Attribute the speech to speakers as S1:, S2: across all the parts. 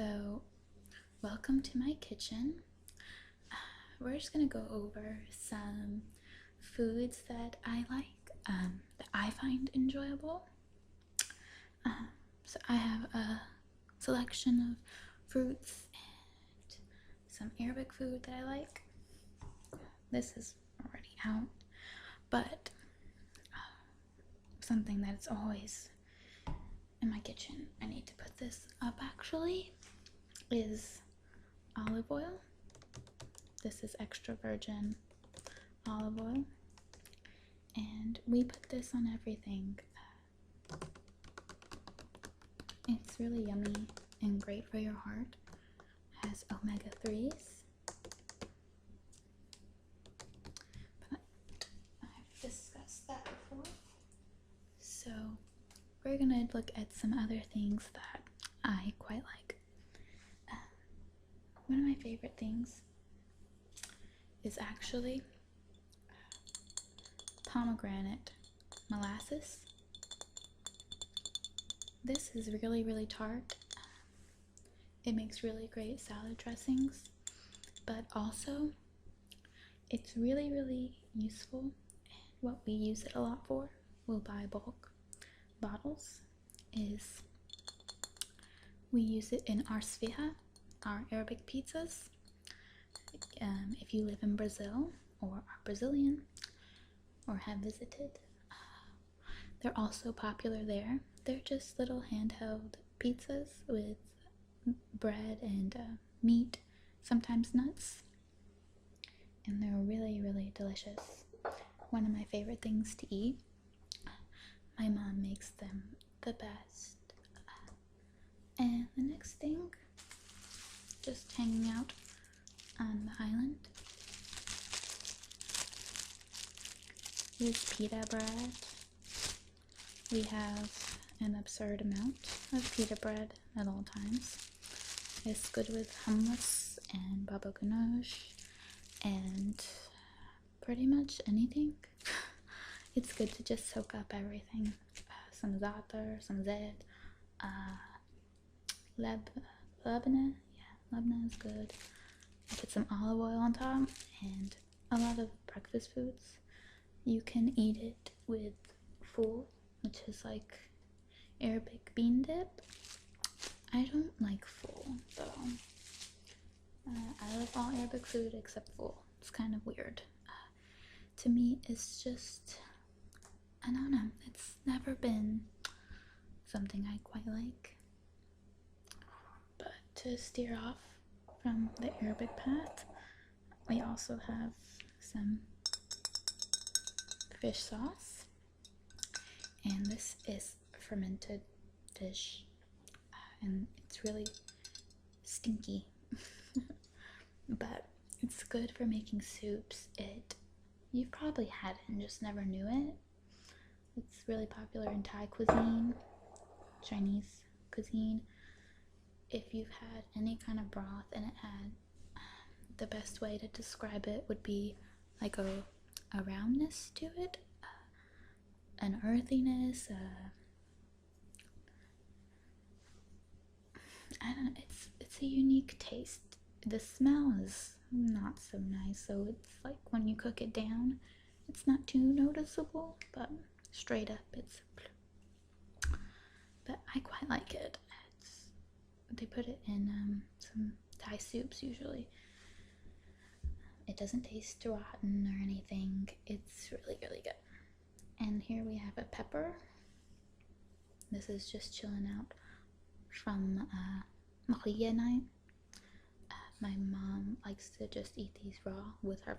S1: So, welcome to my kitchen. We're just gonna go over some foods that I like, that I find enjoyable. So, I have a selection of fruits and some Arabic food that I like. This is already out, but something that's always in my kitchen, I need to put this up actually, is olive oil. This is extra virgin olive oil, and we put this on everything. It's really yummy and great for your heart. Has omega-3s. But I've discussed that before. So we're gonna look at some other things that I quite like. One of my favorite things is actually pomegranate molasses. This is really tart. It makes really great salad dressings, but also it's really useful. What we use it a lot for, we'll buy bulk bottles, is we use it in our sfiha, our Arabic pizzas. If you live in Brazil or are Brazilian or have visited, they're also popular there. They're just little handheld pizzas with bread and meat, sometimes nuts, and they're really delicious. One of my favorite things to eat. My mom makes them the best. And the next thing, just hanging out on the island, is pita bread. We have an absurd amount of pita bread at all times. It's good with hummus and baba ganoush and pretty much anything. It's good to just soak up everything. Some za'atar, some zed, labna. Yeah, labna is good. I put some olive oil on top, and a lot of breakfast foods. You can eat it with fool, which is like Arabic bean dip. I don't like fool though. I love all Arabic food except fool. It's kind of weird. To me, it's just, I don't know, it's never been something I quite like. But to steer off from the Arabic path, we also have some fish sauce, and this is fermented fish, and it's really stinky, but it's good for making soups. You've probably had it and just never knew it. It's really popular in Thai cuisine, Chinese cuisine. If you've had any kind of broth and it had, the best way to describe it would be like a roundness to it, an earthiness, I don't know, it's a unique taste. The smell is not so nice, so it's like when you cook it down, it's not too noticeable, but straight up it's, but I quite like it. They put it in some Thai soups usually. It doesn't taste rotten or anything. It's really good. And here we have a pepper. This is just chilling out from Mahliya night. My mom likes to just eat these raw with her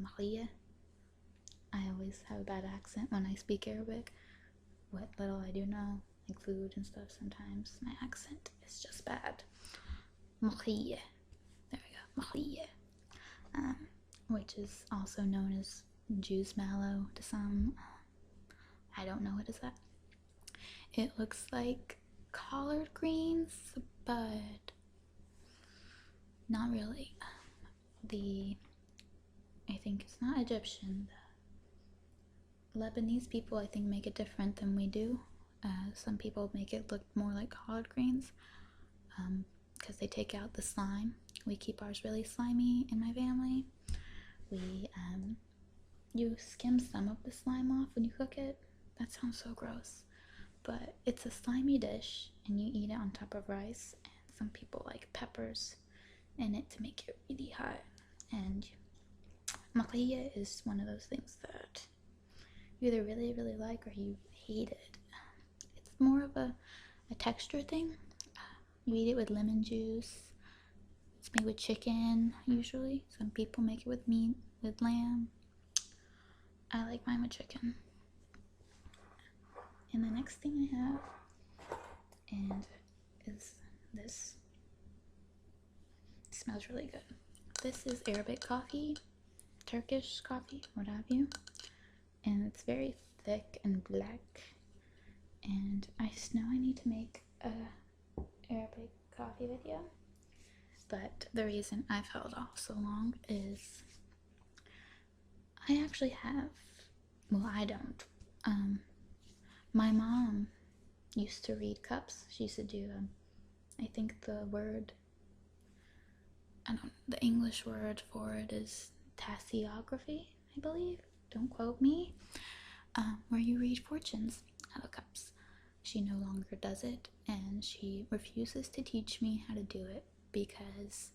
S1: Mahliya. I always have a bad accent when I speak Arabic. What little I do know, like food and stuff, sometimes my accent is just bad. Mahliya. There we go. Mahliya. Which is also known as juice mallow to some. I don't know what is that. It looks like collard greens, but not really. I think it's not Egyptian. The Lebanese people, I think, make it different than we do. Some people make it look more like collard greens, because they take out the slime. We keep ours really slimy in my family. You skim some of the slime off when you cook it. That sounds so gross. But it's a slimy dish, and you eat it on top of rice. And some people like peppers in it to make it really hot. And makhia is one of those things that you either really, really like or you hate it. It's more of a texture thing. You eat it with lemon juice. It's made with chicken, usually. Some people make it with meat, with lamb. I like mine with chicken. And the next thing I have is this. It smells really good. This is Arabic coffee, Turkish coffee, what have you. And it's very thick and black. And I just know I need to make a Arabic coffee video. But the reason I've held off so long is I actually have, well, I don't. My mom used to read cups. She used to do, I think the English word for it is tassiography, I believe. Don't quote me. Where you read fortunes out of cups. She no longer does it, and she refuses to teach me how to do it because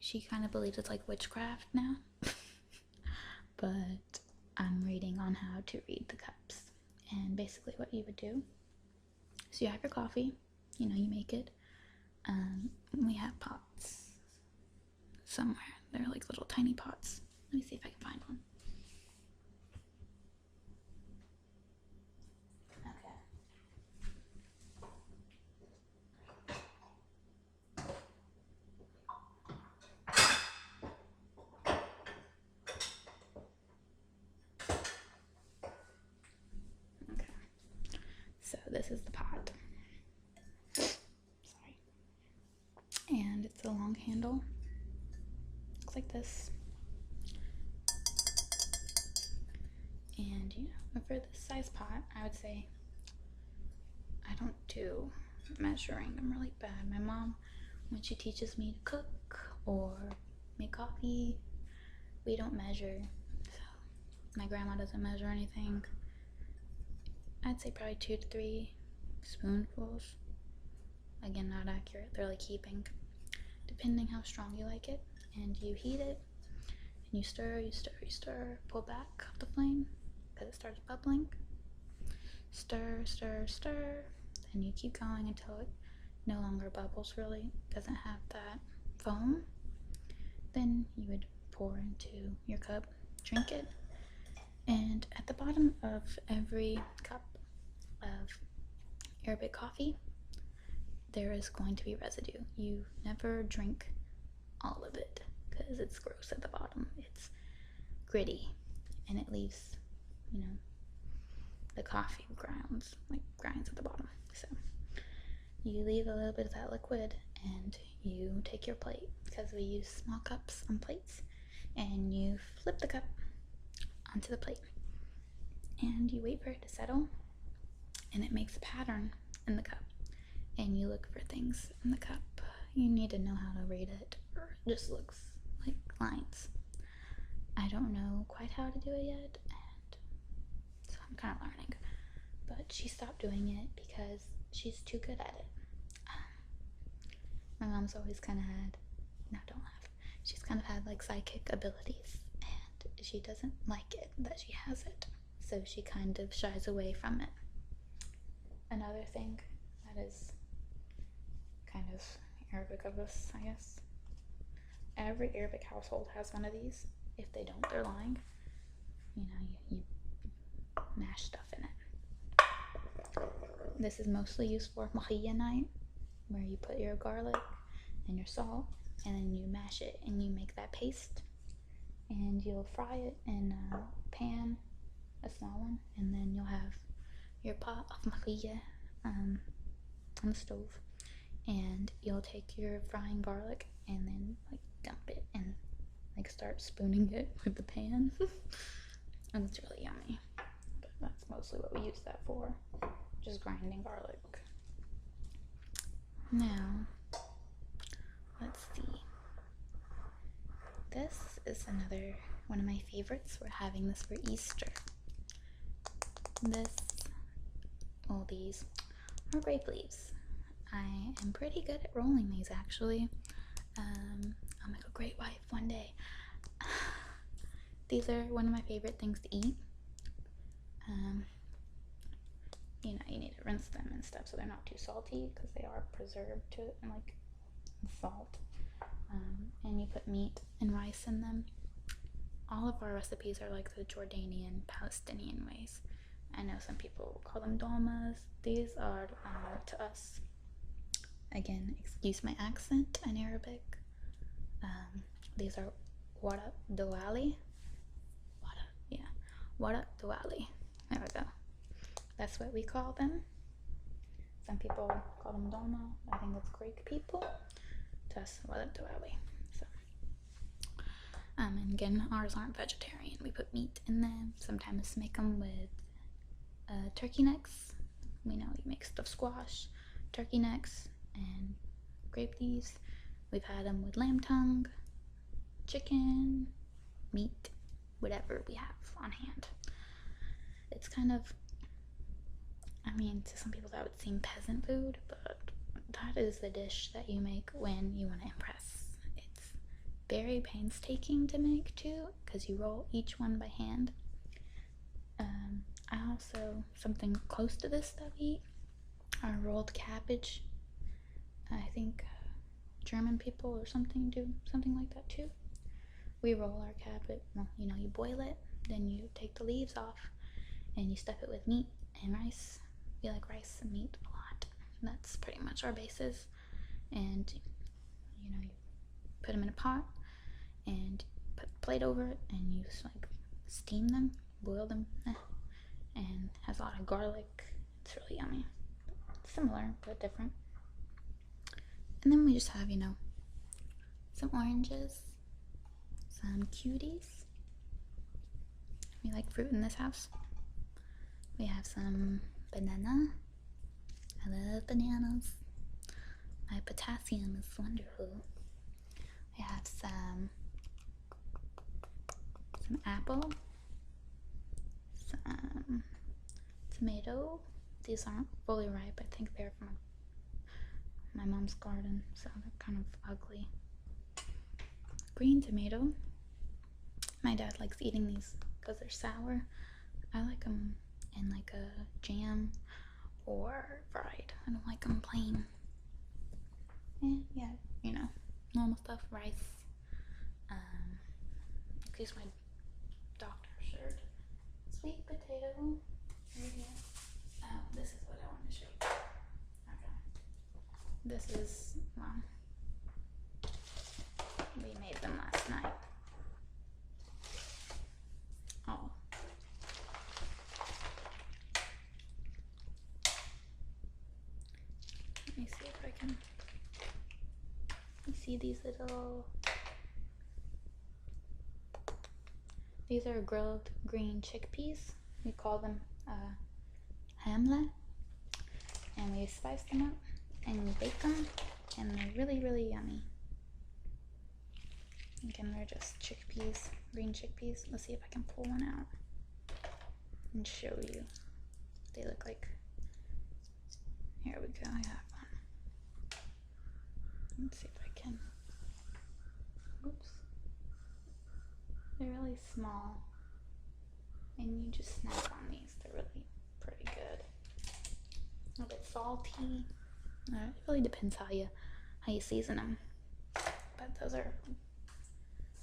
S1: she kind of believes it's like witchcraft now. But I'm reading on how to read the cups. And basically what you would do, so you have your coffee, you make it. We have pots somewhere. They're like little tiny pots. Let me see if I can find one. So this is the pot. Sorry. And it's a long handle. Looks like this. And for this size pot, I would say I don't do measuring. I'm really bad. My mom, when she teaches me to cook or make coffee, we don't measure. So my grandma doesn't measure anything. I'd say probably 2 to 3 spoonfuls. Again, not accurate. They're like heaping, depending how strong you like it. And you heat it, and you stir, pull back off the flame because it starts bubbling. Stir, stir, stir. And you keep going until it no longer bubbles, really doesn't have that foam. Then you would pour into your cup, drink it. And at the bottom of every cup of Arabic coffee, there is going to be residue. You never drink all of it because it's gross at the bottom. It's gritty and it leaves, the coffee grinds at the bottom. So you leave a little bit of that liquid and you take your plate, because we use small cups on plates, and you flip the cup onto the plate and you wait for it to settle, and it makes a pattern in the cup, and you look for things in the cup. You need to know how to read it, or it just looks like lines. I don't know quite how to do it yet, and so I'm kind of learning. But she stopped doing it because she's too good at it. My mom's always kind of had, she's kind of had like psychic abilities, and she doesn't like it that she has it, so she kind of shies away from it. Another thing that is kind of Arabic of us, I guess. Every Arabic household has one of these. If they don't, they're lying. You mash stuff in it. This is mostly used for makhia night, where you put your garlic and your salt, and then you mash it and you make that paste, and you'll fry it in a pan, a small one, and then you'll have your pot of makhia on the stove, and you'll take your frying garlic and then dump it and start spooning it with the pan. And it's really yummy, but that's mostly what we use that for, just grinding garlic. Now this is another one of my favorites. We're having this for Easter. These are grape leaves. I am pretty good at rolling these, actually. I'll make a great wife one day. These are one of my favorite things to eat. You know, you need to rinse them and stuff so they're not too salty, because they are preserved to like salt. And you put meat and rice in them. All of our recipes are like the Jordanian, Palestinian ways. I know some people call them dolmas. These are, to us, again, excuse my accent in Arabic. These are wara doali. Wara doali. There we go. That's what we call them. Some people call them dolma. I think it's Greek people. To us, wara doali. So, and again, ours aren't vegetarian. We put meat in them. Sometimes make them with turkey necks. We know you make stuffed squash, turkey necks, and grape leaves. We've had them with lamb tongue, chicken, meat, whatever we have on hand. It's kind of, I mean, to some people that would seem peasant food, but that is the dish that you make when you want to impress. It's very painstaking to make too, because you roll each one by hand. I also, something close to this that we eat are rolled cabbage. I think German people or something do something like that too. We roll our cabbage, well, you know, you boil it, then you take the leaves off, and you stuff it with meat and rice. We like rice and meat a lot. That's pretty much our basis. And, you know, you put them in a pot, and put a plate over it, and you just like steam them, boil them, and has a lot of garlic. It's really yummy. Similar, but different. And then we just have, you know, some oranges, some cuties. We like fruit in this house. We have some banana. I love bananas. My potassium is wonderful. We have some apple, some tomato. These aren't fully ripe. I think they're from my mom's garden, so they're kind of ugly. Green tomato. My dad likes eating these because they're sour. I like them in like a jam or fried. I don't like them plain. And yeah, you know, normal stuff. Rice. Excuse my doctor shirt. Sweet potato. Right here. This is what I want to show you. Okay. This is, well, we made them last night. Oh. Let me see if I can. You see these little. These are grilled green chickpeas. We call them hamla. And we spice them up and we bake them, and they're really, really yummy. Again, they're just chickpeas, green chickpeas. Let's see if I can pull one out and show you what they look like. Here we go, I have one. Let's see if I can. Oops. They're really small, and you just snap on these. They're really pretty good. A little bit salty. It really depends how you season them. But those are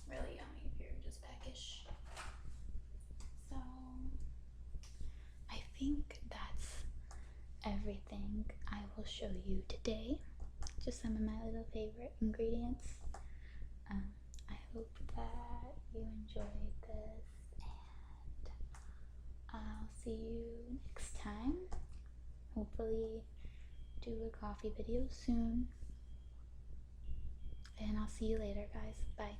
S1: really yummy if you're just peckish. So I think that's everything I will show you today. Just some of my little favorite ingredients. I hope that you enjoyed this, and I'll see you next time. Hopefully do a coffee video soon. And I'll see you later, guys. Bye.